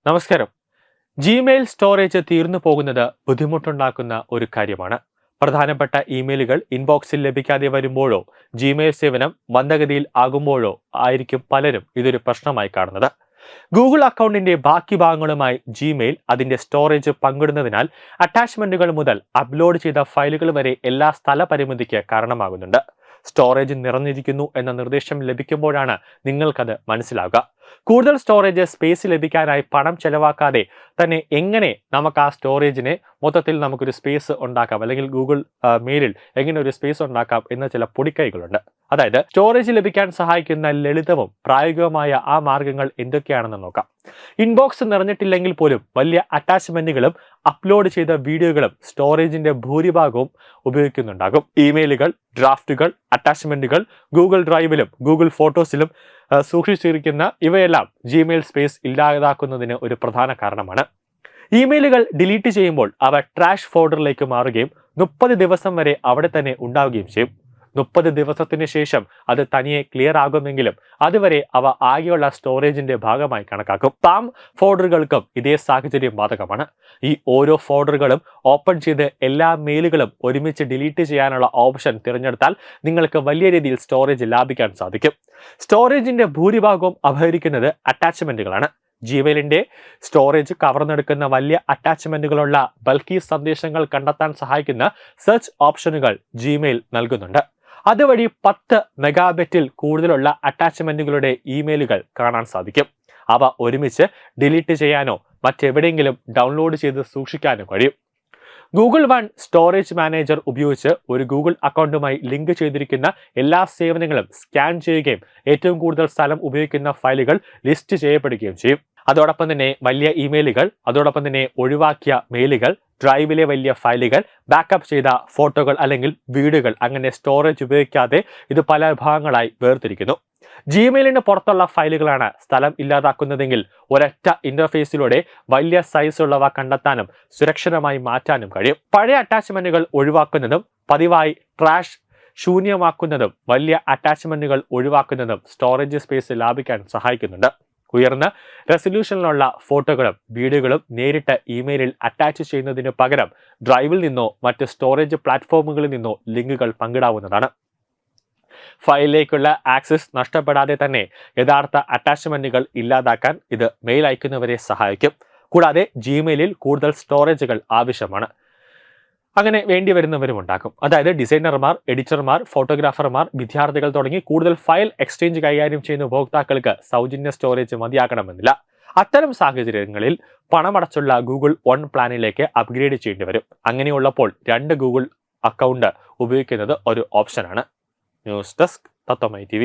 നമസ്കാരം. Gmail storage തീർന്നു പോകുന്നത് ബുദ്ധിമുട്ടുണ്ടാക്കുന്ന ഒരു കാര്യമാണ്. പ്രധാനപ്പെട്ട ഇമെയിലുകൾ ഇൻബോക്സിൽ ലഭിക്കാതെ വരുമ്പോഴോ ജിമെയിൽ സേവനം മന്ദഗതിയിൽ ആകുമ്പോഴോ ആയിരിക്കും പലരും ഇതൊരു പ്രശ്നമായി കാണുന്നത്. ഗൂഗിൾ അക്കൗണ്ടിന്റെ ബാക്കി ഭാഗങ്ങളുമായി ജിമെയിൽ അതിന്റെ സ്റ്റോറേജ് പങ്കിടുന്നതിനാൽ അറ്റാച്ച്മെന്റുകൾ മുതൽ അപ്ലോഡ് ചെയ്ത ഫയലുകൾ വരെ എല്ലാ സ്ഥലപരിമിതിക്ക് കാരണമാകുന്നുണ്ട്. സ്റ്റോറേജ് നിറഞ്ഞിരിക്കുന്നു എന്ന നിർദ്ദേശം ലഭിക്കുമ്പോഴാണ് നിങ്ങൾക്കത് മനസ്സിലാവുക. കൂടുതൽ സ്റ്റോറേജ് സ്പേസ് ലഭിക്കാനായി പണം ചെലവാക്കാതെ തന്നെ എങ്ങനെ നമുക്ക് ആ സ്റ്റോറേജിനെ മൊത്തത്തിൽ നമുക്കൊരു സ്പേസ് ഉണ്ടാക്കാം, അല്ലെങ്കിൽ ഗൂഗിൾ മെയിലിൽ എങ്ങനെ ഒരു സ്പേസ് ഉണ്ടാക്കാം എന്ന ചില പൊടിക്കൈകളുണ്ട്. അതായത് സ്റ്റോറേജ് ലഭിക്കാൻ സഹായിക്കുന്ന ലളിതവും പ്രായോഗികമായ ആ മാർഗങ്ങൾ എന്തൊക്കെയാണെന്ന് നോക്കാം. ഇൻബോക്സ് നിറഞ്ഞിട്ടില്ലെങ്കിൽ പോലും വലിയ അറ്റാച്ച്മെന്റുകളും അപ്ലോഡ് ചെയ്ത വീഡിയോകളും സ്റ്റോറേജിന്റെ ഭൂരിഭാഗവും ഉപയോഗിക്കുന്നുണ്ടാകും. ഇമെയിലുകൾ, ഡ്രാഫ്റ്റുകൾ, അറ്റാച്ച്മെന്റുകൾ ഗൂഗിൾ ഡ്രൈവിലും ഗൂഗിൾ ഫോട്ടോസിലും സൂക്ഷിച്ചിരിക്കുന്ന ഇവയെല്ലാം ജിമെയിൽ സ്പേസ് ഇല്ലാതാക്കുന്നതിന് ഒരു പ്രധാന കാരണമാണ്. ഇമെയിലുകൾ ഡിലീറ്റ് ചെയ്യുമ്പോൾ അവ ട്രാഷ് ഫോൾഡറിലേക്ക് മാറുകയും 30 ദിവസം വരെ അവിടെ തന്നെ ഉണ്ടാവുകയും ചെയ്യും. 30 ദിവസത്തിന് ശേഷം അത് തനിയെ ക്ലിയർ ആകുമെങ്കിലും അതുവരെ അവ ആകെയുള്ള സ്റ്റോറേജിന്റെ ഭാഗമായി കണക്കാക്കും. സ്പാം ഫോൾഡറുകൾക്കും ഇതേ സാഹചര്യം ബാധകമാണ്. ഈ ഓരോ ഫോൾഡറുകളും ഓപ്പൺ ചെയ്ത് എല്ലാ മെയിലുകളും ഒരുമിച്ച് ഡിലീറ്റ് ചെയ്യാനുള്ള ഓപ്ഷൻ തിരഞ്ഞെടുത്താൽ നിങ്ങൾക്ക് വലിയ രീതിയിൽ സ്റ്റോറേജ് ലാഭിക്കാൻ സാധിക്കും. സ്റ്റോറേജിന്റെ ഭൂരിഭാഗവും അപഹരിക്കുന്നത് അറ്റാച്ച്മെന്റുകളാണ്. ജിമെയിലിന്റെ സ്റ്റോറേജ് കവർന്നെടുക്കുന്ന വലിയ അറ്റാച്ച്മെന്റുകളുള്ള ബൾക്കി സന്ദേശങ്ങൾ കണ്ടെത്താൻ സഹായിക്കുന്ന സെർച്ച് ഓപ്ഷനുകൾ ജിമെയിൽ നൽകുന്നുണ്ട്. അതുവഴി 10 മെഗാബൈറ്റിൽ കൂടുതലുള്ള അറ്റാച്ച്മെന്റുകളുടെ ഇമെയിലുകൾ കാണാൻ സാധിക്കും. അവ ഒരുമിച്ച് ഡിലീറ്റ് ചെയ്യാനോ മറ്റെവിടെയെങ്കിലും ഡൗൺലോഡ് ചെയ്ത് സൂക്ഷിക്കാനോ കഴിയും. ഗൂഗിൾ വൺ സ്റ്റോറേജ് മാനേജർ ഉപയോഗിച്ച് ഒരു ഗൂഗിൾ അക്കൗണ്ടുമായി ലിങ്ക് ചെയ്തിരിക്കുന്ന എല്ലാ സേവനങ്ങളും സ്കാൻ ചെയ്യുകയും ഏറ്റവും കൂടുതൽ സ്ഥലം ഉപയോഗിക്കുന്ന ഫയലുകൾ ലിസ്റ്റ് ചെയ്യപ്പെടുകയും ചെയ്യും. അതോടൊപ്പം തന്നെ വലിയ ഇമെയിലുകൾ, അതോടൊപ്പം തന്നെ ഒഴിവാക്കിയ മെയിലുകൾ, ഡ്രൈവിലെ വലിയ ഫയലുകൾ, ബാക്കപ്പ് ചെയ്ത ഫോട്ടോകൾ അല്ലെങ്കിൽ വീഡിയോകൾ, അങ്ങനെ സ്റ്റോറേജ് ഉപയോഗിക്കാതെ ഇത് പല ഭാഗങ്ങളായി വേർതിരിക്കുന്നു. ജിമെയിലിന് പുറത്തുള്ള ഫയലുകളാണ് സ്ഥലം ഇല്ലാതാക്കുന്നതെങ്കിൽ ഒരൊറ്റ ഇന്റർഫേസിലൂടെ വലിയ സൈസുള്ളവ കണ്ടെത്താനും സുരക്ഷിതമായി മാറ്റാനും കഴിയും. പഴയ അറ്റാച്ച്മെന്റുകൾ ഒഴിവാക്കുന്നതും പതിവായി ട്രാഷ് ശൂന്യമാക്കുന്നതും വലിയ അറ്റാച്ച്മെന്റുകൾ ഒഴിവാക്കുന്നതും സ്റ്റോറേജ് സ്പേസ് ലാഭിക്കാൻ സഹായിക്കുന്നുണ്ട്. ഉയർന്ന റെസല്യൂഷനിലുള്ള ഫോട്ടോകളും വീഡിയോകളും നേരിട്ട് ഇമെയിലിൽ അറ്റാച്ച് ചെയ്യുന്നതിന് പകരം ഡ്രൈവിൽ നിന്നോ മറ്റ് സ്റ്റോറേജ് പ്ലാറ്റ്ഫോമുകളിൽ നിന്നോ ലിങ്കുകൾ പങ്കിടാവുന്നതാണ്. ഫയലിലേക്കുള്ള ആക്സസ് നഷ്ടപ്പെടാതെ തന്നെ യഥാർത്ഥ അറ്റാച്ച്മെന്റുകൾ ഇല്ലാതാക്കാൻ ഇത് മെയിൽ അയക്കുന്നവരെ സഹായിക്കും. കൂടാതെ ജിമെയിലിൽ കൂടുതൽ സ്റ്റോറേജുകൾ ആവശ്യമാണ്. അങ്ങനെ വേണ്ടി വരുന്നവരും ഉണ്ടാക്കും. അതായത് ഡിസൈനർമാർ, എഡിറ്റർമാർ, ഫോട്ടോഗ്രാഫർമാർ, വിദ്യാർത്ഥികൾ തുടങ്ങി കൂടുതൽ ഫയൽ എക്സ്ചേഞ്ച് കൈകാര്യം ചെയ്യുന്ന ഉപഭോക്താക്കൾക്ക് സൗജന്യ സ്റ്റോറേജ് മതിയാകണമെന്നില്ല. അത്തരം സാഹചര്യങ്ങളിൽ പണമടച്ചുള്ള ഗൂഗിൾ വൺ പ്ലാനിലേക്ക് അപ്ഗ്രേഡ് ചെയ്യേണ്ടി വരും. അങ്ങനെയുള്ളപ്പോൾ 2 ഗൂഗിൾ അക്കൗണ്ട് ഉപയോഗിക്കുന്നത് ഒരു ഓപ്ഷനാണ്. ന്യൂസ് ഡെസ്ക് തത്വമൈ TV.